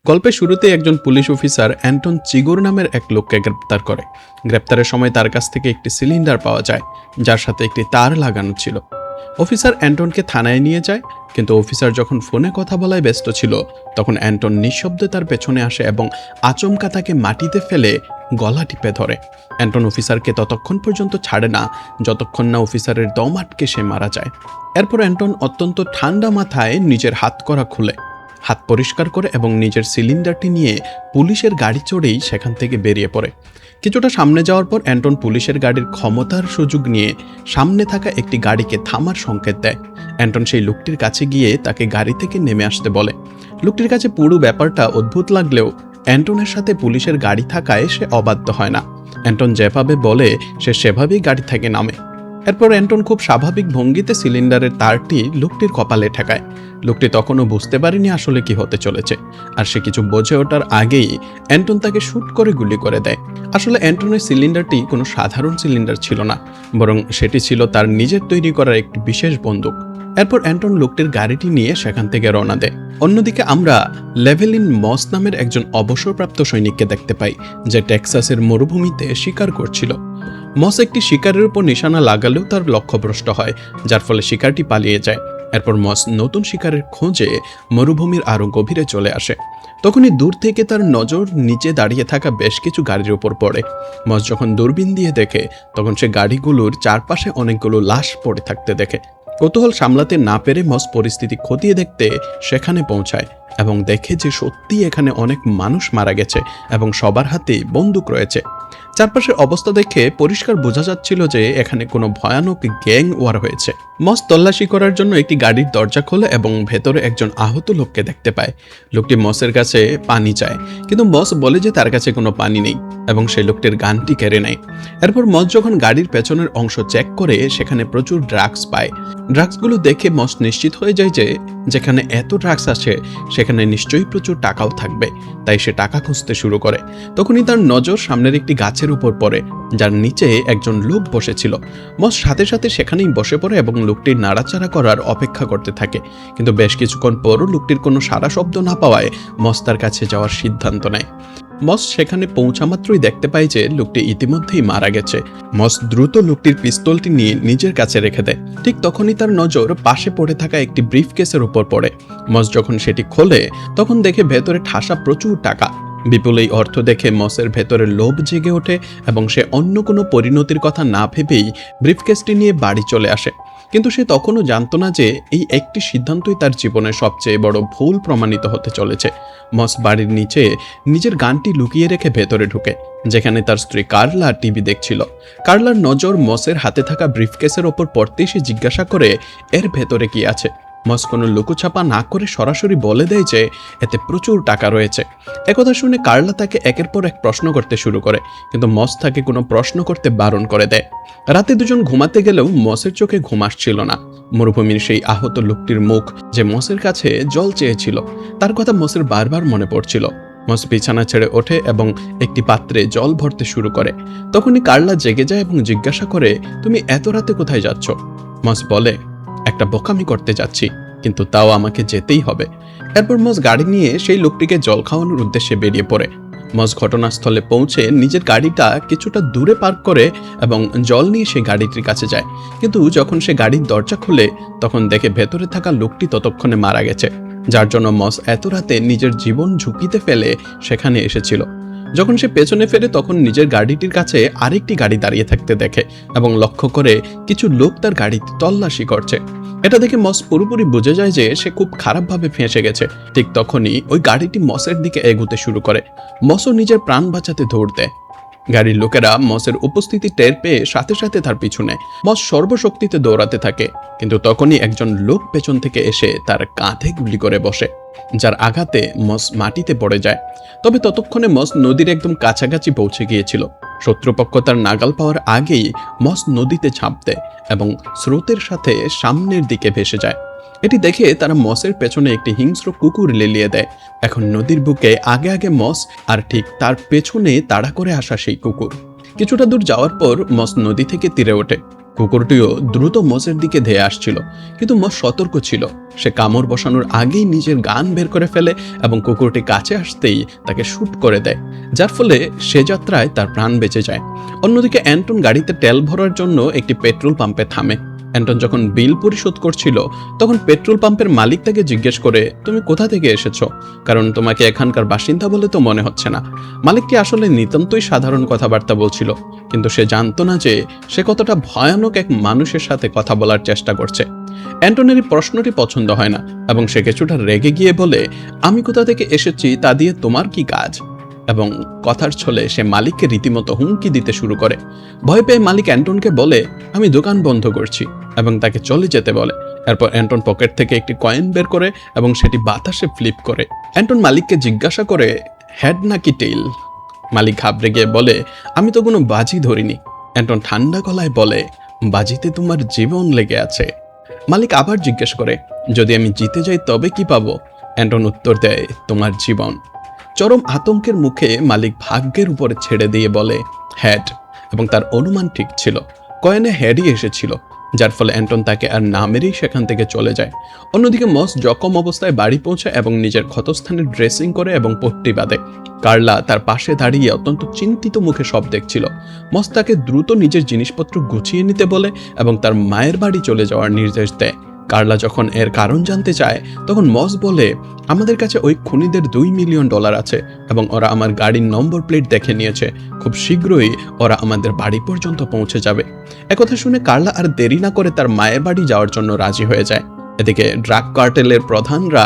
গল্পের শুরুতে একজন পুলিশ অফিসার অ্যান্টন চিগোর নামের এক লোককে গ্রেপ্তার করে। গ্রেপ্তারের সময় তার কাছ থেকে একটি সিলিন্ডার পাওয়া যায়, যার সাথে একটি তার লাগানো ছিল। অফিসার অ্যান্টনকে থানায় নিয়ে যায়, কিন্তু অফিসার যখন ফোনে কথা বলায় ব্যস্ত ছিল, তখন অ্যান্টন নিঃশব্দে তার পেছনে আসে এবং আচমকা তাকে মাটিতে ফেলে গলা টিপে ধরে। অ্যান্টন অফিসারকে ততক্ষণ পর্যন্ত ছাড়ে না যতক্ষণ না অফিসারের দম আটকে সে মারা যায়। এরপর অ্যান্টন অত্যন্ত ঠান্ডা মাথায় নিজের হাত করা খুলে, হাত পরিষ্কার করে এবং নিজের সিলিন্ডারটি নিয়ে পুলিশের গাড়ি চড়েই সেখান থেকে বেরিয়ে পড়ে। কিছুটা সামনে যাওয়ার পর অ্যান্টন পুলিশের গাড়ির ক্ষমতার সুযোগ নিয়ে সামনে থাকা একটি গাড়িকে থামার সংকেত দেয়। অ্যান্টন সেই লোকটির কাছে গিয়ে তাকে গাড়ি থেকে নেমে আসতে বলে। লোকটির কাছে পুরো ব্যাপারটা অদ্ভুত লাগলেও অ্যান্টনের সাথে পুলিশের গাড়ি থাকায় সে অবাধ্য হয় না। অ্যান্টন যেভাবে বলে সে সেভাবেই গাড়ি থেকে নামে। এরপর অ্যান্টন খুব স্বাভাবিক ভঙ্গিতে সিলিন্ডারের তারটি লোকটির কপালে ঠেকায়। লোকটি তখনও বুঝতে পারেনি আসলে কি হতে চলেছে, আর সে কিছু বোঝে ওঠার আগেই অ্যান্টন তাকে শুট করে গুলি করে দেয়। আসলে অ্যান্টনের সিলিন্ডারটি কোনো সাধারণ সিলিন্ডার ছিল না, বরং সেটি ছিল তার নিজের তৈরি করা একটি বিশেষ বন্দুক। এরপর অ্যান্টন লোকটির গাড়িটি নিয়ে সেখান থেকে রওনা দেয়। অন্যদিকে আমরা লেভেলিন মস নামের একজন অবসরপ্রাপ্ত সৈনিককে দেখতে পাই, যে টেক্সাসের মরুভূমিতে শিকার করছিল। মস একটি শিকারের উপর নিশানা লাগালেও তার লক্ষ্যভ্রষ্ট হয়, যার ফলে শিকারটি পালিয়ে যায়। এরপর মস নতুন শিকারের খোঁজে মরুভূমির আরো গভীরে চলে আসে। তখনই দূর থেকে তার নজর নিচে দাঁড়িয়ে থাকা বেশ কিছু গাড়ির উপর পড়ে। মস যখন দূরবীন দিয়ে দেখে, তখন সে গাড়িগুলোর চারপাশে অনেকগুলো লাশ পড়ে থাকতে দেখে। কৌতূহল সামলাতে না পেরে মস পরিস্থিতি খতিয়ে দেখতে সেখানে পৌঁছায় এবং দেখে যে সত্যি এখানে অনেক মানুষ মারা গেছে এবং সবার হাতে বন্দুক রয়েছে। চারপাশের অবস্থা দেখে পরিষ্কার বোঝা যাচ্ছিল যে এখানে কোনো ভয়ানক গ্যাং ওয়ার হয়েছে। মস তল্লাশি করার জন্য একটি গাড়ির দরজা খোলে এবং ভেতরে একজন আহত লোককে দেখতে পায়। লোকটি মসের কাছে পানি চায়, কিন্তু মস বলে যে তার কাছে কোনো পানি নেই এবং সেই লোকটির গানটি কেড়ে নেয়। এরপর মস যখন গাড়ির পেছনের অংশ চেক করে, সেখানে প্রচুর ড্রাগস পায়। ড্রাগসগুলো দেখে মস নিশ্চিত হয়ে যায় যে যেখানে এত ড্রাগস আছে সেখানে নিশ্চয়ই প্রচুর টাকাও থাকবে, তাই সে টাকা খুঁজতে শুরু করে। তখনই তার নজর সামনের একটি গাছের উপর পড়ে, যার নিচে একজন লোক বসেছিল। মস সাথে সাথে সেখানেই বসে পড়ে এবং লোকটির নাড়াচাড়া করার অপেক্ষা করতে থাকে, কিন্তু বেশ কিছুক্ষণ পরও লোকটির কোনো সাড়া শব্দ না পাওয়ায় মস তার কাছে যাওয়ার সিদ্ধান্ত নেয়। মস সেখানে পৌঁছা মাত্রই দেখতে পায় যে লোকটি ইতিমধ্যেই মারা গেছে। মস দ্রুত লোকটির পিস্তলটি নিয়ে নিজের কাছে রেখে দেয়। ঠিক তখনই তার নজর পাশে পড়ে থাকা একটি ব্রিফকেসের উপর পড়ে। মস যখন সেটি খোলে, তখন দেখে ভেতরে ঠাসা প্রচুর টাকা। বিপুল এই অর্থ দেখে মসের ভেতরে লোভ জেগে ওঠে এবং সে অন্য কোনো পরিণতির কথা না ভেবেই ব্রিফকেসটি নিয়ে বাড়ি চলে আসে। কিন্তু সে তখনও জানতো না যে এই একটি সিদ্ধান্তই তার জীবনের সবচেয়ে বড় ভুল প্রমাণিত হতে চলেছে। মস বাড়ির নিচে নিজের গানটি লুকিয়ে রেখে ভেতরে ঢুকে, যেখানে তার স্ত্রী কার্লা টিভি দেখছিল। কার্লার নজর মসের হাতে থাকা ব্রিফকেসের ওপর পড়তেই সে জিজ্ঞাসা করে এর ভেতরে কি আছে। মস কোনো লুকোছাপা না করে সরাসরি বলে দেয় যে এতে প্রচুর টাকা রয়েছে। একথা শুনে কার্লা তাকে একের পর এক প্রশ্ন করতে শুরু করে, কিন্তু মস তাকে কোনো প্রশ্ন করতে বারণ করে দেয়। রাতে দুজন ঘুমাতে গেলেও মসের চোখে ঘুম আসছিল না। মরুভূমির সেই আহত লোকটির মুখ, যে মসের কাছে জল চেয়েছিল, তার কথা মসের বারবার মনে পড়ছিল। মস বিছানা ছেড়ে ওঠে এবং একটি পাত্রে জল ভরতে শুরু করে। তখনই কার্লা জেগে যায় এবং জিজ্ঞাসা করে, তুমি এত রাতে কোথায় যাচ্ছ? মস বলে, একটা বোকামি করতে যাচ্ছি, কিন্তু তাও আমাকে যেতেই হবে। এরপর মস গাড়ি নিয়ে সেই লোকটিকে জল খাওয়ানোর উদ্দেশ্যে বেরিয়ে পড়ে। মস ঘটনাস্থলে পৌঁছে নিজের গাড়িটা কিছুটা দূরে পার্ক করে এবং জল নিয়ে সে গাড়িটির কাছে যায়। কিন্তু যখন সে গাড়ির দরজা খুলে, তখন দেখে ভেতরে থাকা লোকটি ততক্ষণে মারা গেছে, যার জন্য মস এত রাতে নিজের জীবন ঝুঁকিতে ফেলে সেখানে এসেছিল। যখন সে পেছনে ফেরে, তখন নিজের গাড়িটির কাছে আরেকটি গাড়ি দাঁড়িয়ে থাকতে দেখে এবং লক্ষ্য করে কিছু লোক তার গাড়িতে তল্লাশি করছে। এটা দেখে মস পুরোপুরি বুঝে যায় যে সে খুব খারাপভাবে ফেঁসে গেছে। ঠিক তখনই ওই গাড়িটি মসের দিকে এগুতে শুরু করে। মসও নিজের প্রাণ বাঁচাতে দৌড় দেয়। গাড়ির লোকেরা মসের উপস্থিতি টের পেয়ে সাথে সাথে তার পিছু নেয়। মস সর্বশক্তিতে দৌড়াতে থাকে, কিন্তু তখনই একজন লোক পেছন থেকে এসে তার কাঁধে গুলি করে বসে, যার আঘাতে মস মাটিতে পড়ে যায়। তবে ততক্ষণে মস নদীর একদম কাছাকাছি পৌঁছে গিয়েছিল। শত্রুপক্ষ তার নাগাল পাওয়ার আগেই মস নদীতে ঝাঁপ দেয় এবং স্রোতের সাথে সামনের দিকে ভেসে যায়। এটি দেখে তারা মসের পেছনে একটি হিংস্র কুকুর লেলিয়ে দেয়। এখন নদীর বুকে আগে আগে মস, আর ঠিক তার পেছনে তাড়া করে আসা সেই কুকুর। কিছুটা দূর যাওয়ার পর মস নদী থেকে তীরে ওঠে। কুকুরটিও দ্রুত মসের দিকে ধেয়ে আসছিল, কিন্তু মস সতর্ক ছিল। সে কামড় বসানোর আগেই নিজের গান বের করে ফেলে এবং কুকুরটি কাছে আসতেই তাকে শুট করে দেয়, যার ফলে সে যাত্রায় তার প্রাণ বেঁচে যায়। অন্যদিকে অ্যান্টন গাড়িতে তেল ভরার জন্য একটি পেট্রোল পাম্পে থামে। অ্যান্টন যখন বিল পরিশোধ করছিল তখন পেট্রোল পাম্পের মালিক তাকে জিজ্ঞেস করে, তুমি কোথা থেকে এসেছো? কারণ তোমাকে এখানকার বাসিন্দা বলে তো মনে হচ্ছে না। মালিককে আসলে নিতান্তই সাধারণ কথাবার্তা বলছিল, কিন্তু সে জানতো না যে সে কতটা ভয়ানক এক মানুষের সাথে কথা বলার চেষ্টা করছে। অ্যান্টনের এই প্রশ্নটি পছন্দ হয় না এবং সে কিছুটা রেগে গিয়ে বলে, আমি কোথা থেকে এসেছি তা দিয়ে তোমার কি কাজ? এবং কথার ছলে সে মালিককে রীতিমতো হুমকি দিতে শুরু করে। ভয় পেয়ে মালিক অ্যান্টনকে বলে, আমি দোকান বন্ধ করছি, এবং তাকে চলে যেতে বলে। এরপর অ্যান্টন পকেট থেকে একটি কয়েন বের করে এবং সেটি বাতাসে ফ্লিপ করে। অ্যান্টন মালিককে জিজ্ঞাসা করে, হেড নাকি টেইল? মালিক ঘাবড়ে গিয়ে বলে, আমি তো কোনো বাজি ধরিনি। অ্যান্টন ঠান্ডা গলায় বলে, বাজিতে তোমার জীবন লেগে আছে। মালিক আবার জিজ্ঞেস করে, যদি আমি জিতে যাই তবে কি পাবো? অ্যান্টন উত্তর দেয়, তোমার জীবন। চরম আতঙ্কের মুখে মালিক ভাগ্যের উপরে ছেড়ে দিয়ে বলে, হেড। এবং তার অনুমান ঠিক ছিল, কয়েনে হেডই এসেছিল, যার ফলে অ্যান্টন তাকে আর না মেরেই সেখান থেকে চলে যায়। অন্যদিকে মস জখম অবস্থায় বাড়ি পৌঁছায় এবং নিজের ক্ষতস্থানে ড্রেসিং করে এবং পট্টি বাঁধে। কার্লা তার পাশে দাঁড়িয়ে অত্যন্ত চিন্তিত মুখে সব দেখছিল। মস তাকে দ্রুত নিজের জিনিসপত্র গুছিয়ে নিতে বলে এবং তার মায়ের বাড়ি চলে যাওয়ার নির্দেশ দেয়। কার্লা যখন এর কারণ জানতে চায় তখন মস বলে, আমাদের কাছে ওই খুনিদের $2 মিলিয়ন আছে এবং ওরা আমার গাড়ির নম্বর প্লেট দেখে নিয়েছে। খুব শীঘ্রই ওরা আমাদের বাড়ি পর্যন্ত পৌঁছে যাবে। একথা শুনে কার্লা আর দেরি না করে তার মায়ের বাড়ি যাওয়ার জন্য রাজি হয়ে যায়। এদিকে ড্রাগ কার্টেলের প্রধানরা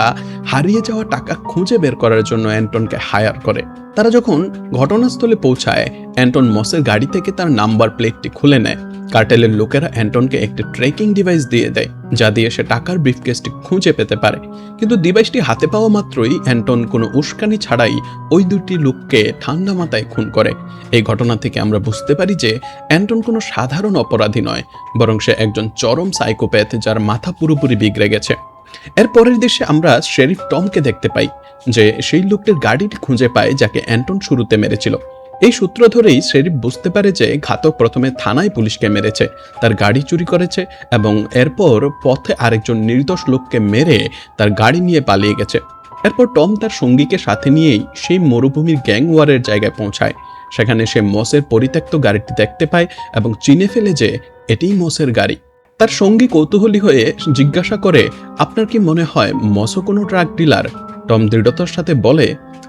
হারিয়ে যাওয়া টাকা খুঁজে বের করার জন্য অ্যান্টনকে হায়ার করে। তারা যখন ঘটনাস্থলে পৌঁছায়, অ্যান্টন মসের গাড়ি থেকে তার নাম্বার প্লেটটি খুলে নেয়। কার্টেলের লোকেরা অ্যান্টনকে একটি ট্রেকিং ডিভাইস দিয়ে দেয়, যা দিয়ে সে টাকার ব্রিফকেসটি খুঁজে পেতে পারে। কিন্তু ডিভাইসটি হাতে পাওয়া মাত্রই অ্যান্টন কোনো উস্কানি ছাড়াই ওই দুটি লোককে ঠান্ডা মাথায় খুন করে। এই ঘটনা থেকে আমরা বুঝতে পারি যে অ্যান্টন কোনো সাধারণ অপরাধী নয়, বরং সে একজন চরম সাইকোপ্যাথ যার মাথা পুরোপুরি বিগড়ে গেছে। এর পরের দৃশ্যে আমরা শেরিফ টমকে দেখতে পাই, যে সেই লোকটির গাড়িটি খুঁজে পায় যাকে অ্যান্টন শুরুতে মেরেছিল। এই সূত্র ধরেই শেরিফ বুঝতে পারে যে ঘাতক প্রথমে থানায় পুলিশকে মেরেছে, তার গাড়ি চুরি করেছে এবং এরপর পথে আরেকজন নির্দোষ লোককে মেরে তার গাড়ি নিয়ে পালিয়ে গেছে। এরপর টম তার সঙ্গীকে সাথে নিয়েই সেই মরুভূমির গ্যাং ওয়ারের জায়গায় পৌঁছায়। সেখানে সে মসের পরিত্যক্ত গাড়িটি দেখতে পায় এবং চিনে ফেলে যে এটিই মসের গাড়ি। তার সঙ্গী কৌতূহলী হয়ে জিজ্ঞাসা করে, আপনার কি মনে হয় মসও কোনো ড্রাগ ডিলার? টম দৃঢ়তার সাথে বলে,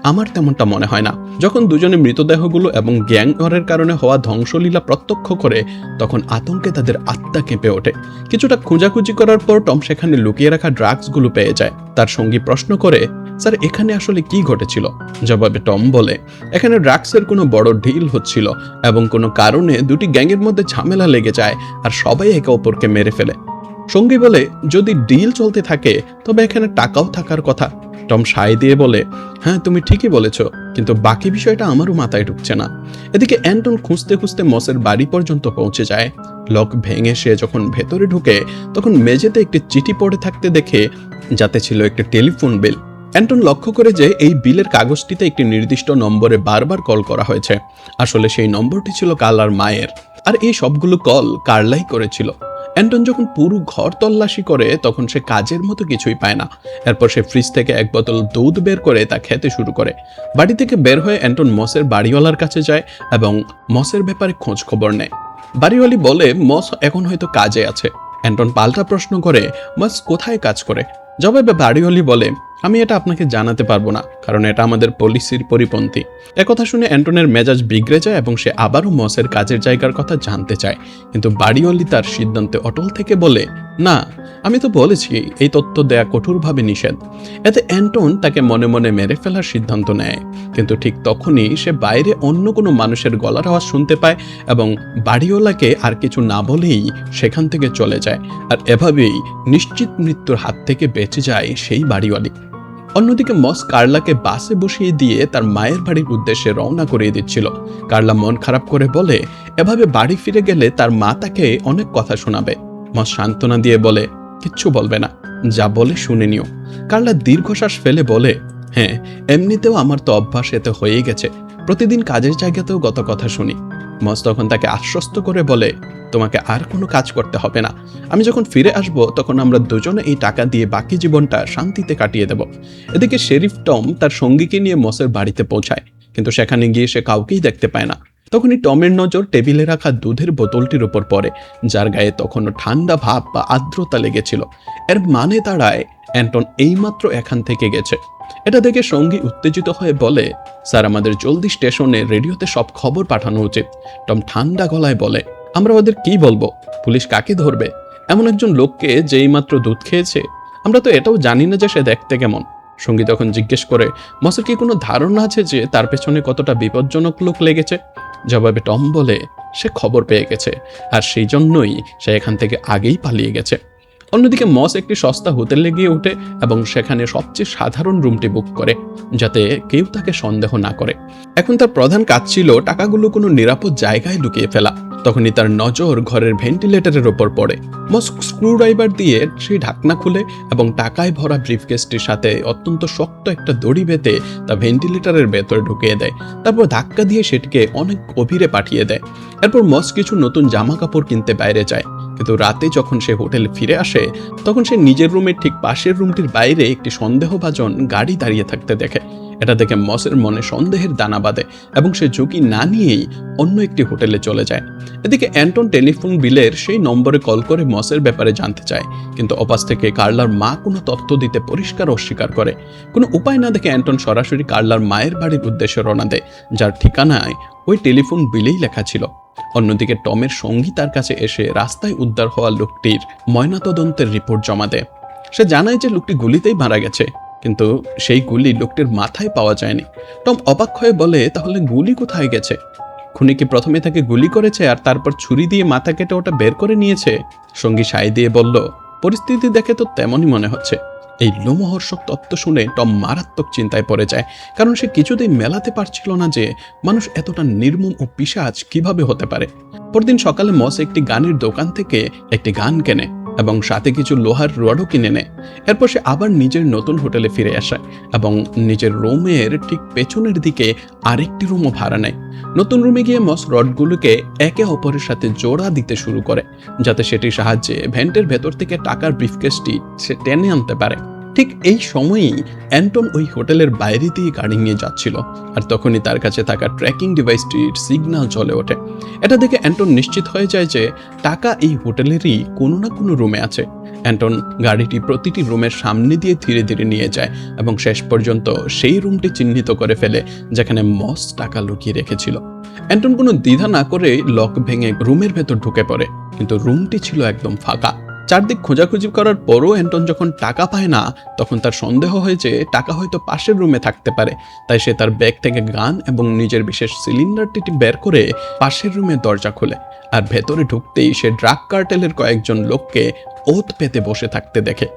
আমার তেমনটা মনে হয় না। যখন দুজনে মৃতদেহগুলো এবং গ্যাং ওয়ারের কারণে হওয়া ধ্বংসলীলা প্রত্যক্ষ করে তখন আতঙ্কে তাদের আত্মা কেঁপে ওঠে। কিছুটা খোঁজাখুঁজি করার পর টম সেখানে লুকিয়ে রাখা ড্রাগসগুলো পেয়ে যায়। তার সঙ্গী প্রশ্ন করে, স্যার এখানে আসলে কি ঘটেছিল? জবাবে টম বলে, এখানে ড্রাগসের কোনো বড় ডিল হচ্ছিল এবং কোনো কারণে দুটি গ্যাংয়ের মধ্যে ঝামেলা লেগে যায় আর সবাই একে অপরকে মেরে ফেলে। সঙ্গী বলে, যদি ডিল চলতে থাকে তবে এখানে টাকাও থাকার কথা। টম সায় দিয়ে বলে, হ্যাঁ তুমি ঠিকই বলেছ, কিন্তু বাকি বিষয়টা আমারও মাথায় ঢুকছে না। এদিকে অ্যান্টন খুঁজতে খুঁজতে মসের বাড়ি পর্যন্ত পৌঁছে যায়। লক ভেঙে সে যখন ভেতরে ঢুকে তখন মেঝেতে একটি চিঠি পড়ে থাকতে দেখে, যাতে ছিল একটি টেলিফোন বিল। অ্যান্টন লক্ষ্য করে যে এই বিলের কাগজটিতে একটি নির্দিষ্ট নম্বরে বারবার কল করা হয়েছে। আসলে সেই নম্বরটি ছিল কার্লার মায়ের, আর এই সবগুলো কল কার্লাই করেছিল। অ্যান্টন যখন পুরো ঘর তল্লাশি করে তখন সে কাজের মতো কিছুই পায় না। এরপর সে ফ্রিজ থেকে এক বোতল দুধ বের করে তা খেতে শুরু করে। বাড়ি থেকে বের হয়ে অ্যান্টন মসের বাড়িওয়ালার কাছে যায় এবং মসের ব্যাপারে খোঁজ খবর নেয়। বাড়িওয়ালি বলে মস এখন হয়তো কাজে আছে। অ্যান্টন পাল্টা প্রশ্ন করে, মস কোথায় কাজ করে? জবাবে বাড়িওয়ালি বলে, আমি এটা আপনাকে জানাতে পারবো না, কারণ এটা আমাদের পলিসির পরিপন্থী। একথা শুনে অ্যান্টনের মেজাজ বিগড়ে যায় এবং সে আবারও মসের কাজের জায়গার কথা জানতে চায়, কিন্তু বাড়িওয়ালি তার সিদ্ধান্তে অটল থেকে বলে, না আমি তো বলেছি এই তথ্য দেয়া কঠোরভাবে নিষেধ। এতে অ্যান্টন তাকে মনে মনে মেরে ফেলার সিদ্ধান্ত নেয়, কিন্তু ঠিক তখনই সে বাইরে অন্য কোনো মানুষের গলার আওয়াজ শুনতে পায় এবং বাড়িওয়ালাকে আর কিছু না বলেই সেখান থেকে চলে যায়। আর এভাবেই নিশ্চিত মৃত্যুর হাত থেকে বেঁচে যায় সেই বাড়িওয়ালি। অন্যদিকে মস কার্লাকে বাসে বসিয়ে দিয়ে তার মায়ের বাড়ির উদ্দেশ্যে রওনা করিয়ে দিচ্ছিল। কার্লা মন খারাপ করে বলে, এভাবে বাড়ি ফিরে গেলে তার মা তাকে অনেক কথা শোনাবে। মস সান্ত্বনা দিয়ে বলে, কিচ্ছু বলবে না, যা বলে শুনে নিও। কার্লা দীর্ঘশ্বাস ফেলে বলে, হ্যাঁ এমনিতেও আমার তো অভ্যাস এতে হয়েই গেছে, প্রতিদিন কাজের জায়গাতেও গত কথা শুনি। মস তখন তাকে আশ্বস্ত করে বলে, তোমাকে আর কোনো কাজ করতে হবে না, আমি যখন ফিরে আসব তখন আমরা দুজনে এই টাকা দিয়ে বাকি জীবনটা শান্তিতে কাটিয়ে দেব। এদিকে শেরিফ টম তার সঙ্গীকে নিয়ে মসের বাড়িতে পৌঁছায়, কিন্তু সেখানে গিয়ে সে কাউকেই দেখতে পায় না। তখনই টমের নজর টেবিলে রাখা দুধের বোতলটির উপর পড়ে, যার গায়ে তখনও ঠান্ডা ভাব বা আর্দ্রতা লেগেছিল। এর মানে দাঁড়ায় অ্যান্টন এইমাত্র এখান থেকে গেছে। এটা দেখে সঙ্গী উত্তেজিত হয়ে বলে, স্যার, আমাদের জলদি স্টেশনে রেডিওতে সব খবর পাঠানো উচিত। টম ঠান্ডা গলায় বলে, আমরা ওদের কি বলবো? পুলিশ কাকে ধরবে? এমন একজন লোককে যেই মাত্র দুধ খেয়েছে? আমরা তো এটাও জানি না যে সে দেখতে কেমন। সঙ্গী তখন জিজ্ঞেস করে, মসের কি কোনো ধারণা আছে যে তার পেছনে কতটা বিপজ্জনক লোক লেগেছে? জবাবে টম বলে, সে খবর পেয়ে গেছে, আর সেই জন্যই সে এখান থেকে আগেই পালিয়ে গেছে। অন্যদিকে মস একটি সস্তা হোটেলে গিয়ে ওঠে এবং সেখানে সবচেয়ে সাধারণ রুমটি বুক করে, যাতে কেউ তাকে সন্দেহ না করে। এখন তার প্রধান কাজ ছিল টাকাগুলো কোনো নিরাপদ জায়গায় লুকিয়ে ফেলা। তখনই তার নজর ঘরের ভেন্টিলেটরের ওপর পড়ে। মস স্ক্রুড্রাইভার দিয়ে সেই ঢাকনা খুলে এবং টাকায় ভরা ব্রিফকেসটির সাথে অত্যন্ত শক্ত একটা দড়ি বেঁধে তা ভেন্টিলেটরের ভেতরে ঢুকিয়ে দেয়। তারপর ধাক্কা দিয়ে সেটিকে অনেক গভীরে পাঠিয়ে দেয়। এরপর মস কিছু নতুন জামা কাপড় কিনতে বাইরে যায়, কিন্তু রাতে যখন সে হোটেলে ফিরে আসে তখন সে নিজের রুমের ঠিক পাশের রুমটির বাইরে একটি সন্দেহভাজন গাড়ি দাঁড়িয়ে থাকতে দেখে। এটা দেখে মসের মনে সন্দেহের দানা বাঁধে এবং সে ঝুঁকি না নিয়েই অন্য একটি হোটেলে চলে যায়। এদিকে অ্যান্টন টেলিফোন বিলের সেই নম্বরে কল করে মসের ব্যাপারে জানতে চায়, কিন্তু অপাস থেকে কার্লার মা কোনো তথ্য দিতে পরিষ্কার অস্বীকার করে। কোনো উপায় না দেখে অ্যান্টন সরাসরি কার্লার মায়ের বাড়ির উদ্দেশ্যে রওনা দেয়, যার ঠিকানায় ওই টেলিফোন বিলেই লেখা ছিল। অন্যদিকে টমের সঙ্গী তার কাছে এসে রাস্তায় উদ্ধার হওয়া লোকটির ময়নাতদন্তের রিপোর্ট জমা দেয়। সে জানায় যে লোকটি গুলিতেই মারা গেছে, কিন্তু সেই গুলি লোকটির মাথায় পাওয়া যায়নি। টম অবাক হয়ে বলে, তাহলে গুলি কোথায় গেছে? খুনি কি প্রথমে তাকে গুলি করেছে আর তারপর ছুরি দিয়ে মাথা কেটে ওটা বের করে নিয়েছে? সঙ্গী সায় দিয়ে বলল, পরিস্থিতি দেখে তো তেমনই মনে হচ্ছে। এই লোমহর্ষক তত্ত্ব শুনে টম মারাত্মক চিন্তায় পড়ে যায়, কারণ সে কিছুতেই মেলাতে পারছিল না যে মানুষ এতটা নির্মম ও পিশাচ কিভাবে হতে পারে। পরদিন সকালে মস একটি গানের দোকান থেকে একটি গান কেনে এবং সাথে কিছু লোহার রডও কিনে নেয়। এরপর সে আবার নিজের নতুন হোটেলে ফিরে আসে এবং নিজের রুমের ঠিক পেছনের দিকে আরেকটি রুমও ভাড়া নেয়। নতুন রুমে গিয়ে মস রডগুলোকে একে অপরের সাথে জোড়া দিতে শুরু করে, যাতে সেটির সাহায্যে ভেন্টের ভেতর থেকে টাকার ব্রিফকেসটি সে টেনে আনতে পারে। ঠিক এই সময়ই অ্যান্টন ওই হোটেলের বাইরে দিয়ে গাড়ি নিয়ে যাচ্ছিল, আর তখনই তার কাছে থাকা ট্র্যাকিং ডিভাইসটির সিগন্যাল জ্বলে ওঠে। এটা দেখে অ্যান্টন নিশ্চিত হয়ে যায় যে টাকা এই হোটেলেরই কোনো না কোনো রুমে আছে। অ্যান্টন গাড়িটি প্রতিটি রুমের সামনে দিয়ে ধীরে ধীরে নিয়ে যায় এবং শেষ পর্যন্ত সেই রুমটি চিহ্নিত করে ফেলে যেখানে মস টাকা লুকিয়ে রেখেছিল। অ্যান্টন কোনো দ্বিধা না করে লক ভেঙে রুমের ভেতর ঢুকে পড়ে, কিন্তু রুমটি ছিল একদম ফাঁকা। চারদিক খোঁজাখুঁজি করার পরও অ্যান্টন যখন টাকা পায় না, তখন তার সন্দেহ হয়েছে টাকা হয়তো পাশের রুমে থাকতে পারে। তাই সে তার ব্যাগ থেকে গান এবং নিজের বিশেষ সিলিন্ডারটি বের করে পাশের রুমের দরজা খোলে, আর ভেতরে ঢুকতেই সে ড্রাগ কার্টেলের কয়েকজন লোককে ওত পেতে বসে থাকতে দেখে,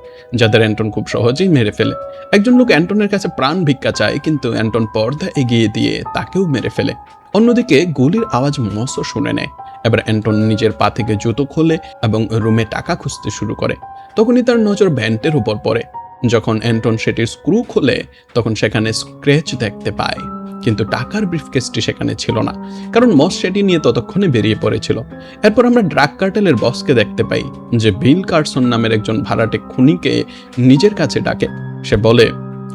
যাদের অ্যান্টন খুব সহজেই মেরে ফেলে। একজন লোক অ্যান্টনের কাছে প্রাণ ভিক্ষা চায়, কিন্তু অ্যান্টন পর্দা এগিয়ে দিয়ে তাকেও মেরে ফেলে। অন্যদিকে গুলির আওয়াজ মসও শুনে নেয়। এবার অ্যান্টন নিজের পা থেকে জুতো খোলে এবং রুমে টাকা খুঁজতে শুরু করে। তখনই তার নজর ভ্যান্টের উপর পড়ে। যখন অ্যান্টন সেটির স্ক্রু খোলে তখন সেখানে স্ক্র্যাচ দেখতে পায়, কিন্তু টাকার ব্রিফকেসটি সেখানে ছিল না, কারণ মস সেটি নিয়ে ততক্ষণে বেরিয়ে পড়েছিল। এরপর আমরা ড্রাগ কার্টেলের বসকে দেখতে পাই, যে বিল কার্সন নামের একজন ভাড়াটে খুনিকে নিজের কাছে ডাকে। সে বলে,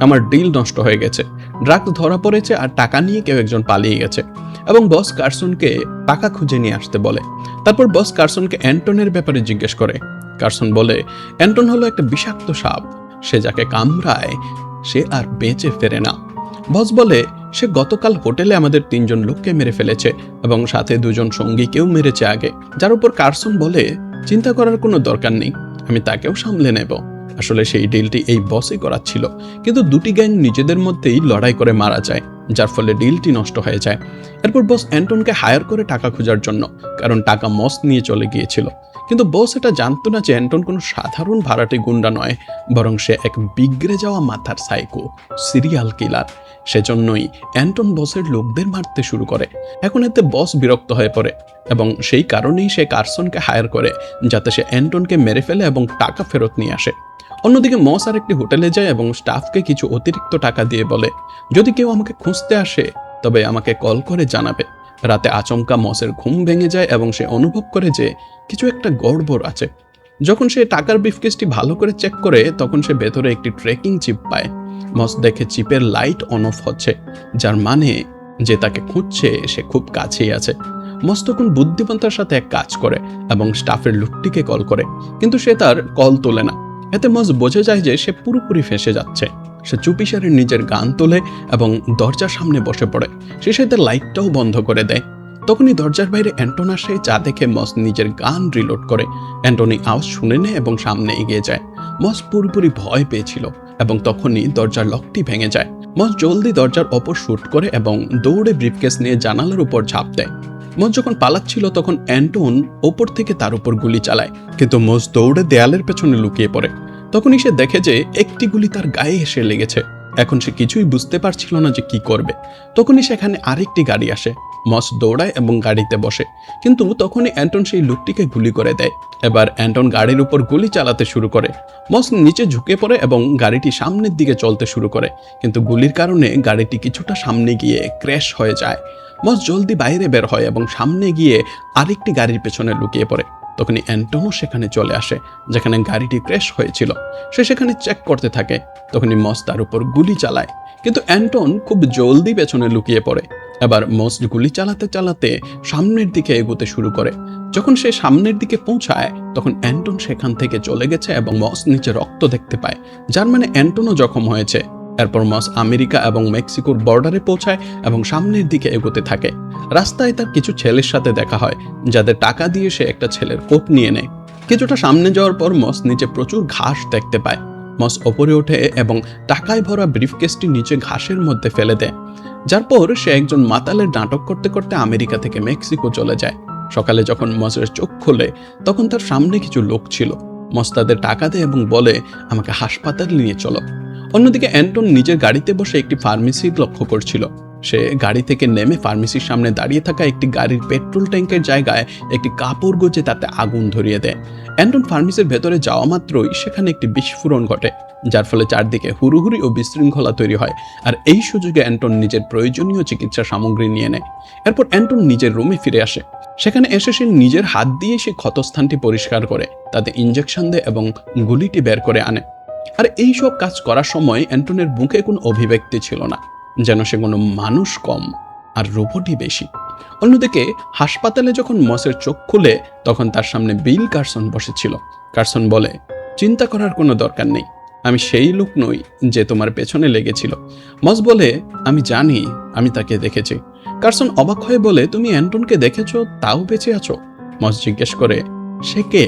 আমার ডিল নষ্ট হয়ে গেছে, ড্রাগ ধরা পড়েছে আর টাকা নিয়ে কেউ একজন পালিয়ে গেছে, এবং বস কার্সনকে টাকা খুঁজে নিয়ে আসতে বলে। তারপর বস কার্সনকে অ্যান্টনের ব্যাপারে জিজ্ঞেস করে। কার্সন বলে, অ্যান্টন হলো একটা বিষাক্ত সাপ, সে যাকে কামড়ায় সে আর বেঁচে ফেরে না। বস বলে, সে গতকাল হোটেলে আমাদের 3 জন লোককে মেরে ফেলেছে এবং সাথে 2 জন সঙ্গীকেও মেরেছে আগে। যার উপর কার্সন বলে, চিন্তা করার কোনো দরকার নেই, আমি তাকেও সামলে নেব। আসলে সেই ডিলটি এই বসই করাচ্ছিল, কিন্তু দুটি গ্যাং নিজেদের মধ্যেই লড়াই করে মারা যায়, যার ফলে ডিলটি নষ্ট হয়ে যায়। এরপর বস অ্যান্টনকে হায়ার করে টাকা খোঁজার জন্য, কারণ টাকা মস নিয়ে চলে গিয়েছিল। কিন্তু বস এটা জানতো না যে অ্যান্টন কোনো সাধারণ ভাড়াটে গুন্ডা নয়, বরং সে এক বিগড়ে যাওয়া মাথার সাইকো সিরিয়াল কিলার। সেজন্যই অ্যান্টন বসের লোকদের মারতে শুরু করে। এখন এতে বস বিরক্ত হয়ে পড়ে এবং সেই কারণেই সে কার্সনকে হায়ার করে, যাতে সে অ্যান্টনকে মেরে ফেলে এবং টাকা ফেরত নিয়ে আসে। অন্যদিকে মস আর একটি হোটেলে যায় এবং স্টাফকে কিছু অতিরিক্ত টাকা দিয়ে বলে, যদি কেউ আমাকে খুঁজতে আসে তবে আমাকে কল করে জানাবে। রাতে আচমকা মসের ঘুম ভেঙে যায় এবং সে অনুভব করে যে কিছু একটা গড়বড় আছে। যখন সে টাকার ব্রিফকেসটি ভালো করে চেক করে তখন সে ভেতরে একটি ট্রেকিং চিপ পায়। মস দেখে চিপের লাইট অন অফ হচ্ছে, যার মানে যে তাকে খুঁজছে সে খুব কাছেই আছে। মস তখন বুদ্ধিমত্তার সাথে এক কাজ করে এবং স্টাফের লোকটিকে কল করে, কিন্তু সে তার কল তোলে না। এতে মস বোঝা যায় যে সে পুরোপুরি ফেঁসে যাচ্ছে। সে চুপিসারে নিজের গান তোলে এবং দরজার সামনে বসে পড়ে। সে সাথে লাইটটাও বন্ধ করে দেয়। তখনই দরজার বাইরে অ্যান্টন আসে, যা দেখে মস নিজের গান রিলোড করে। অ্যান্টনি আওয়াজ শুনে নেয় এবং সামনে এগিয়ে যায়। মস পুরোপুরি ভয় পেয়েছিল এবং তখনই দরজার লকটি ভেঙে যায়। মস জলদি দরজার ওপর শুট করে এবং দৌড়ে ব্রিফকেস নিয়ে জানালার উপর ঝাঁপ দেয়। মস যখন পালাচ্ছিল তখন অ্যান্টন ওপর থেকে তার উপর গুলি চালায়, কিন্তু মস দৌড়ে দেয়ালের পেছনে লুকিয়ে পড়ে। তখনই সে দেখে যে একটি গুলি তার গায়ে এসে লেগেছে। এখন সে কিছুই বুঝতে পারছিল না যে কি করবে। তখনই সেখানে আরেকটি গাড়ি আসে। মস দৌড়ায় এবং গাড়িতে বসে, কিন্তু তখনই অ্যান্টন সেই লোকটিকে গুলি করে দেয়। এবার অ্যান্টন গাড়ির উপর গুলি চালাতে শুরু করে। মস নিচে ঝুঁকে পড়ে এবং গাড়িটি সামনের দিকে চলতে শুরু করে, কিন্তু গুলির কারণে গাড়িটি কিছুটা সামনে গিয়ে ক্র্যাশ হয়ে যায়। মস জলদি বাইরে বের হয় এবং সামনে গিয়ে আরেকটি গাড়ির পেছনে লুকিয়ে পড়ে। তখনই অ্যান্টনও সেখানে চলে আসে যেখানে গাড়িটি ক্র্যাশ হয়েছিল। সে সেখানে চেক করতে থাকে। তখনই মস তার উপর গুলি চালায়, কিন্তু অ্যান্টন খুব জলদি পেছনে লুকিয়ে পড়ে। এবার মস গুলি চালাতে চালাতে সামনের দিকে এগোতে শুরু করে। যখন সে সামনের দিকে পৌঁছায় তখন অ্যান্টন সেখান থেকে চলে গেছে এবং মস নিচে রক্ত দেখতে পায়, যার মানে অ্যান্টনও জখম হয়েছে। এরপর মস আমেরিকা এবং মেক্সিকোর বর্ডারে পৌঁছায় এবং সামনের দিকে এগোতে থাকে। রাস্তায় তার কিছু ছেলের সাথে দেখা হয়, যাদের টাকা দিয়ে সে একটা ছেলের কোট নিয়ে নেয়। কিছুটা সামনে যাওয়ার পর মস নিচে প্রচুর ঘাস দেখতে পায়। মস ওপরে ওঠে এবং টাকায় ভরা ব্রিফকেসটি নিচে ঘাসের মধ্যে ফেলে দেয়, যার পর সে একজন মাতালের নাটক করতে করতে আমেরিকা থেকে মেক্সিকো চলে যায়। সকালে যখন মসের চোখ খোলে তখন তার সামনে কিছু লোক ছিল। মস তাদের টাকা দেয় এবং বলে, আমাকে হাসপাতালে নিয়ে চলো। অন্যদিকে অ্যান্টন নিজের গাড়িতে বসে একটি ফার্মেসি লক্ষ্য করছিল। সে গাড়ি থেকে নেমে ফার্মেসির সামনে দাঁড়িয়ে থাকা একটি গাড়ির পেট্রোল ট্যাঙ্কের জায়গায় একটি কাপড় গুজে তাতে আগুন ধরিয়ে দেয়। অ্যান্টন ফার্মেসির ভেতরে যাওয়া মাত্রই সেখানে একটি বিস্ফোরণ ঘটে, যার ফলে চারদিকে হুড়োহুড়ি ও বিশৃঙ্খলা তৈরি হয়। আর এই সুযোগে অ্যান্টন নিজের প্রয়োজনীয় চিকিৎসা সামগ্রী নিয়ে নেয়। এরপর অ্যান্টন নিজের রুমে ফিরে আসে। সেখানে এসে সে নিজের হাত দিয়ে সে ক্ষতস্থানটি পরিষ্কার করে, তাতে ইঞ্জেকশন দেয় এবং গুলিটি বের করে আনে। আর এই সব কাজ করার সময় অ্যান্টনের মুখে কোনো অভিব্যক্তি ছিল না, যেন সে কোনো মানুষ কম আর রোবটই বেশি। অন্যদিকে হাসপাতালে যখন মসের চোখ খুলে তখন তার সামনে বিল কারসন বসেছিল। কারসন বলে, চিন্তা করার কোনো দরকার নেই, আমি সেই লোক নই যে তোমার পেছনে লেগেছিল। মস বলে, আমি জানি, আমি তাকে দেখেছি। কারসন অবাক হয়ে বলে, তুমি অ্যান্টনকে দেখেছো, তাও বেঁচে আছো? মস জিজ্ঞেস করে, সে কে?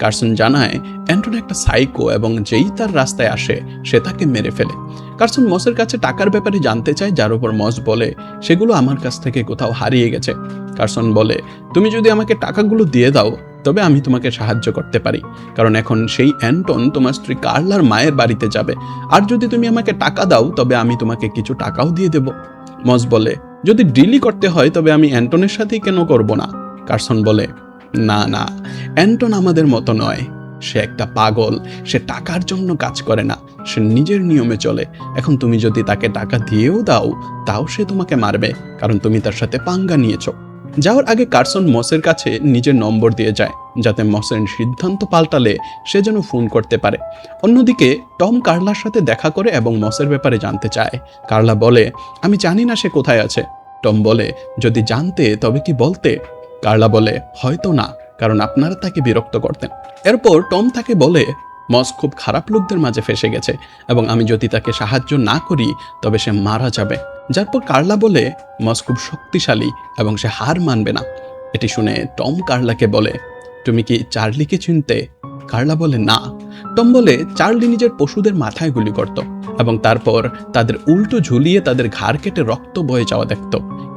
কারসন জানায়, অ্যান্টন একটা সাইকো এবং যেই তার রাস্তায় আসে সে তাকে মেরে ফেলে। কারসন মসের কাছে টাকার ব্যাপারে জানতে চায়, যার উপর মস বলে, সেগুলো আমার কাছ থেকে কোথাও হারিয়ে গেছে। কারসন বলে, তুমি যদি আমাকে টাকাগুলো দিয়ে দাও তবে আমি তোমাকে সাহায্য করতে পারি, কারণ এখন সেই অ্যান্টন তোমার স্ত্রী কার্লার মায়ের বাড়িতে যাবে। আর যদি তুমি আমাকে টাকা দাও তবে আমি তোমাকে কিছু টাকাও দিয়ে দেব। মস বলে, যদি ডিলই করতে হয় তবে আমি অ্যান্টনের সাথেই কেন করব না? কারসন বলে, না না, অ্যান্টন আমাদের মতো নয়, সে একটা পাগল। সে টাকার জন্য কাজ করে না, সে নিজের নিয়মে চলে। এখন তুমি যদি তাকে টাকা দিয়েও দাও তাও সে তোমাকে মারবে, কারণ তুমি তার সাথে পাঙ্গা নিয়েছো। যাওয়ার আগে কারসন মসের কাছে নিজের নম্বর দিয়ে যায়, যাতে মসের সিদ্ধান্ত পাল্টালে সে যেন ফোন করতে পারে। অন্যদিকে টম কার্লার সাথে দেখা করে এবং মসের ব্যাপারে জানতে চায়। কার্লা বলে, আমি জানি না সে কোথায় আছে। টম বলে, যদি জানতে তবে কি বলতে? কার্লা বলে, হয়তো না, কারণ আপনারা তাকে বিরক্ত করতেন। এরপর টম তাকে বলে, মস খুব খারাপ লোকদের মাঝে ফেসে গেছে এবং আমি যদি তাকে সাহায্য না করি তবে সে মারা যাবে। যার পর কার্লা বলে, মস খুব শক্তিশালী এবং সে হার মানবে না। এটি শুনে টম কার্লাকে বলে, তুমি কি চার্লিকে চিনতে? কার্লা বলে, না। টম বলে, চার্লি নিজের পশুদের মাথায় গুলি করত এবং তারপর তাদের উল্টো ঝুলিয়ে তাদের ঘাড় কেটে রক্ত বয়ে যাওয়া দেখত।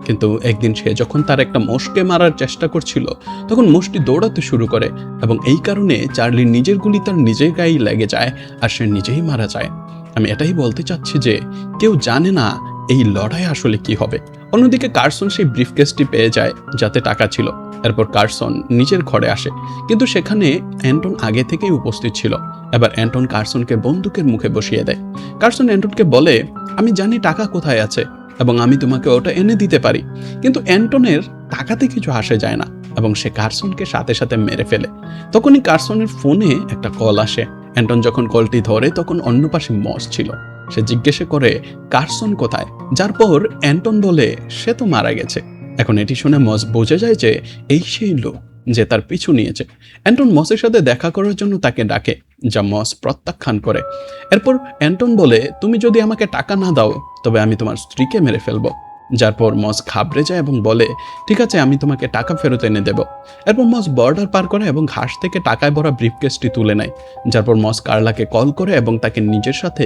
কিন্তু একদিন সে যখন তার একটা মোষকে মারার চেষ্টা করছিল তখন মোষটি দৌড়াতে শুরু করে এবং এই কারণে চার্লির নিজের গুলি তার নিজের গায়েই লেগে যায় আর সে নিজেই মারা যায়। আমি এটাই বলতে চাচ্ছি যে কেউ জানে না এই লড়াই আসলে কি হবে। অন্যদিকে কারসন সেই ব্রিফকেসটি পেয়ে যায় যাতে টাকা ছিল। এরপর কারসন নিজের ঘরে আসে, কিন্তু সেখানে অ্যান্টন আগে থেকেই উপস্থিত ছিল। এবার অ্যান্টন কারসনকে বন্দুকের মুখে বসিয়ে দেয়। কারসন অ্যান্টনকে বলে, আমি জানি টাকা কোথায় আছে, এবং আমি তোমাকে ওটা এনে দিতে পারি। কিন্তু অ্যান্টনের টাকাতে কিছু আসে যায় না এবং সে কার্সনকে সাথে সাথে মেরে ফেলে। তখনই কার্সনের ফোনে একটা কল আসে। অ্যান্টন যখন কলটি ধরে তখন অন্য পাশে মস ছিল। সে জিজ্ঞেস করে কার্সন কোথায়, যার পর অ্যান্টন বলে সে তো মারা গেছে। এখন এটি শুনে মস বুঝে যায় যে এই সেই লোক যে তার পিছু নিয়েছে। অ্যান্টন মসের সাথে দেখা করার জন্য তাকে ডাকে, যা মস প্রত্যাখ্যান করে। এরপর অ্যান্টন বলে তুমি যদি আমাকে টাকা না দাও তবে আমি তোমার স্ত্রীকে মেরে ফেলবো। যার পর মস ঘাবড়ে যায় এবং বলে ঠিক আছে, আমি তোমাকে টাকা ফেরত এনে দেব। এরপর মস বর্ডার পার করে এবং ঘাস থেকে টাকায় ভরা ব্রিফকেসটি তুলে নেয়। যার পর মস কার্লাকে কল করে এবং তাকে নিজের সাথে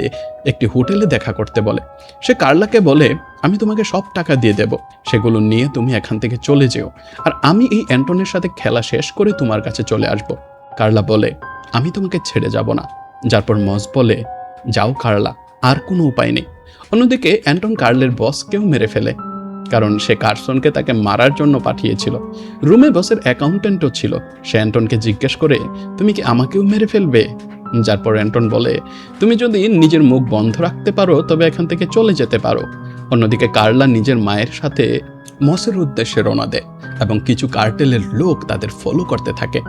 একটি হোটেলে দেখা করতে বলে। সে কার্লাকে বলে আমি তোমাকে সব টাকা দিয়ে দেব, সেগুলো নিয়ে তুমি এখান থেকে চলে যেও, আর আমি এই অ্যান্টনের সাথে খেলা শেষ করে তোমার কাছে চলে আসব। কার্লা বলে আমি তোমাকে ছেড়ে যাব না। যার পর মস বলে যাও কার্লা, আর কোনো উপায় নেই। অন্যদিকে অ্যান্টন কার্লের বসকেও মেরে ফেলে, কারণ সে কার্সনকে তাকে মারার জন্য পাঠিয়েছিল। রুমে বসের অ্যাকাউন্টেন্টও ছিল। সে অ্যান্টনকে জিজ্ঞেস করে তুমি কি আমাকেও মেরে ফেলবে? যার পর অ্যান্টন বলে তুমি যদি নিজের মুখ বন্ধ রাখতে পারো তবে এখান থেকে চলে যেতে পারো। অন্যদিকে কার্লা নিজের মায়ের সাথে মসের উদ্দেশ্যে রওনা দেয় এবং কিছু কার্টেলের লোক তাদের ফলো করতে থাকে।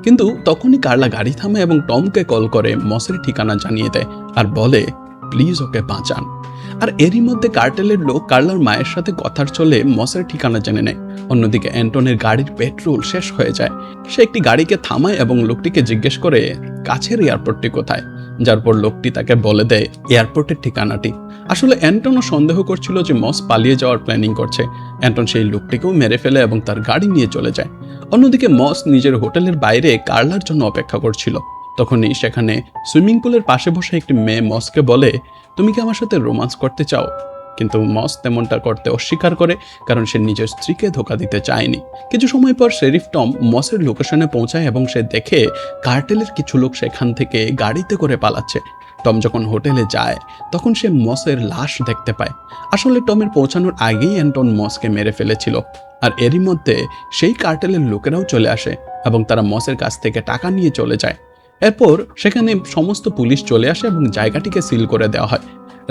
কিন্তু তখনই কার্লা গাড়ি থামে এবং টমকে কল করে মসের ঠিকানা জানিয়ে দেয় আর বলে প্লিজ ওকে বাঁচান। আর এরই মধ্যে কার্টেলের লোক কার্লার মায়ের সাথে কথার চলে মসের ঠিকানা জেনে নেয়। অন্যদিকে অ্যান্টনের গাড়ির পেট্রোল শেষ হয়ে যায়। সে একটি গাড়িকে থামায় এবং লোকটিকে জিজ্ঞেস করে কাছের এয়ারপোর্টটি কোথায়। যার পর লোকটি তাকে বলে দেয় এয়ারপোর্টের ঠিকানাটি। আসলে অ্যান্টনও সন্দেহ করছিল যে মস পালিয়ে যাওয়ার প্ল্যানিং করছে। অ্যান্টন সেই লোকটিকেও মেরে ফেলে এবং তার গাড়ি নিয়ে চলে যায়। অন্যদিকে মস নিজের হোটেলের বাইরে কার্লার জন্য অপেক্ষা করছিল। তখনই সেখানে সুইমিং পুলের পাশে বসে একটি মেয়ে মসকে বলে তুমি কি আমার সাথে রোমান্স করতে চাও? কিন্তু মস তেমনটা করতে অস্বীকার করে, কারণ সে নিজের স্ত্রীকে ধোকা দিতে চায়নি। কিছু সময় পর শেরিফ টম মসের লোকেশনে পৌঁছায় এবং সে দেখে কার্টেলের কিছু লোক সেখান থেকে গাড়িতে করে পালাচ্ছে। টম যখন হোটেলে যায় তখন সে মসের লাশ দেখতে পায়। আসলে টমের পৌঁছানোর আগেই অ্যান্টন মসকে মেরে ফেলেছিল। আর এরই মধ্যে সেই কার্টেলের লোকেরাও চলে আসে এবং তারা মসের কাছ থেকে টাকা নিয়ে চলে যায়। এরপর সেখানে সমস্ত পুলিশ চলে আসে এবং জায়গাটিকে সিল করে দেওয়া হয়।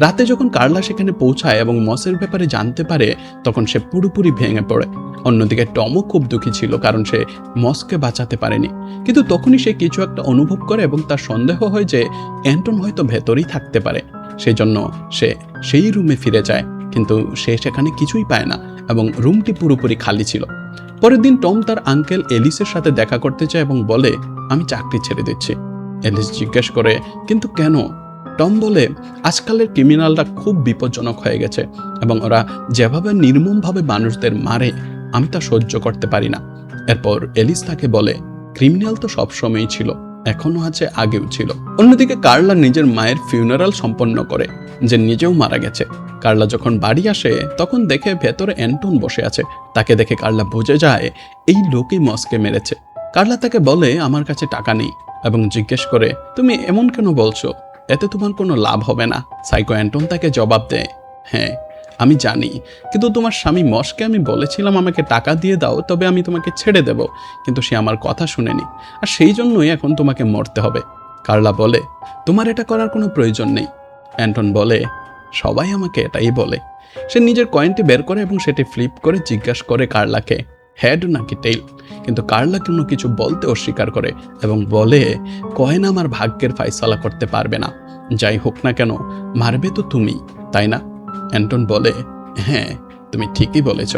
রাতে যখন কার্লা সেখানে পৌঁছায় এবং মসের ব্যাপারে জানতে পারে তখন সে পুরোপুরি ভেঙে পড়ে। অন্যদিকে টমও খুব দুঃখী ছিল, কারণ সে মসকে বাঁচাতে পারেনি। কিন্তু তখনই সে কিছু একটা অনুভব করে এবং তার সন্দেহ হয় যে অ্যান্টন হয়তো ভেতরেই থাকতে পারে। সেই জন্য সে সেই রুমে ফিরে যায়, কিন্তু সে সেখানে কিছুই পায় না এবং রুমটি পুরোপুরি খালি ছিল। পরের দিন টম তার আঙ্কেল এলিসের সাথে দেখা করতে চায় এবং বলে আমি চাকরি ছেড়ে দিচ্ছি। এলিস জিজ্ঞেস করে কিন্তু কেন? টম বলে আজকালের ক্রিমিনালরা খুব বিপজ্জনক হয়ে গেছে এবং ওরা যেভাবে নির্মমভাবে মানুষদের মারে আমি তা সহ্য করতে পারি না। এরপর এলিস তাকে বলে ক্রিমিনাল তো সবসময়ই ছিল, এখনো আছে, আগেও ছিল। অন্যদিকে কার্লা নিজের মায়ের ফিউনারাল সম্পন্ন করে, যে নিজেও মারা গেছে। কার্লা যখন বাড়ি আসে তখন দেখে ভেতরে অ্যান্টন বসে আছে। তাকে দেখে কার্লা বুঝে যায় এই লোকই মসকে মেরেছে। কার্লা তাকে বলে আমার কাছে টাকা নেই এবং জিজ্ঞেস করে তুমি এমন কেন বলছো, এতে তোমার কোনো লাভ হবে না। সাইকো অ্যান্টন তাকে জবাব দেয় হ্যাঁ আমি জানি, কিন্তু তোমার স্বামী মসকে আমি বলেছিলাম আমাকে টাকা দিয়ে দাও তবে আমি তোমাকে ছেড়ে দেব, কিন্তু সে আমার কথা শুনেনি, আর সেই জন্যই এখন তোমাকে মরতে হবে। কার্লা বলে তোমার এটা করার কোনো প্রয়োজন নেই। অ্যান্টন বলে সবাই আমাকে এটাই বলে। সে নিজের কয়েনটি বের করে এবং সেটি ফ্লিপ করে জিজ্ঞাসা করে কার্লাকে হেড নাকি টেইল, কিন্তু কার্লা কোনো কিছু বলতে অস্বীকার করে এবং বলে কয়েন আমার ভাগ্যের ফাইসালা করতে পারবে না, যাই হোক না কেন মারবে তো তুমি, তাই না? অ্যান্টন বলে হ্যাঁ তুমি ঠিকই বলেছ।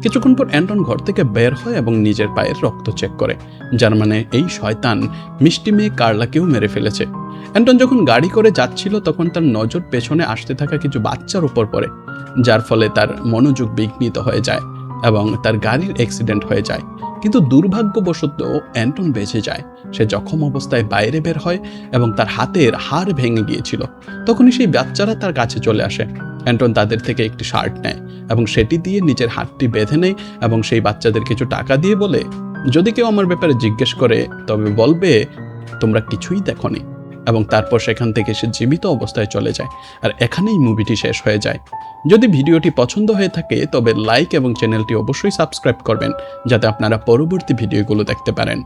কিছুক্ষণ পর অ্যান্টন ঘর থেকে বের হয় এবং নিজের পায়ের রক্ত চেক করে, যার মানে এই শয়তান মিষ্টি মেয়ে কার্লাকেও মেরে ফেলেছে। অ্যান্টন যখন গাড়ি করে যাচ্ছিল তখন তার নজর পেছনে আসতে থাকা কিছু বাচ্চার উপর পড়ে, যার ফলে তার মনোযোগ বিঘ্নিত হয়ে যায় এবং তার গাড়ির অ্যাক্সিডেন্ট হয়ে যায়। কিন্তু দুর্ভাগ্যবশত অ্যান্টন বেঁচে যায়। সে জখম অবস্থায় বাইরে বের হয় এবং তার হাতের হাড় ভেঙে গিয়েছিল। তখনই সেই বাচ্চারা তার কাছে চলে আসে। অ্যান্টন তাদের থেকে একটি শার্ট নেয় এবং সেটি দিয়ে নিজের হাতটি বেঁধে নেয় এবং সেই বাচ্চাদের কিছু টাকা দিয়ে বলে যদি কেউ আমার ব্যাপারে জিজ্ঞেস করে তবে বলবে তোমরা কিছুই দেখোনি, এবং তারপর সেখান থেকে সে জীবিত অবস্থায় চলে যায়। আর এখানেই মুভিটি শেষ হয়ে যায়। যদি ভিডিওটি পছন্দ হয়ে থাকে তবে লাইক এবং চ্যানেলটি অবশ্যই সাবস্ক্রাইব করবেন যাতে আপনারা পরবর্তী ভিডিওগুলো দেখতে পারেন।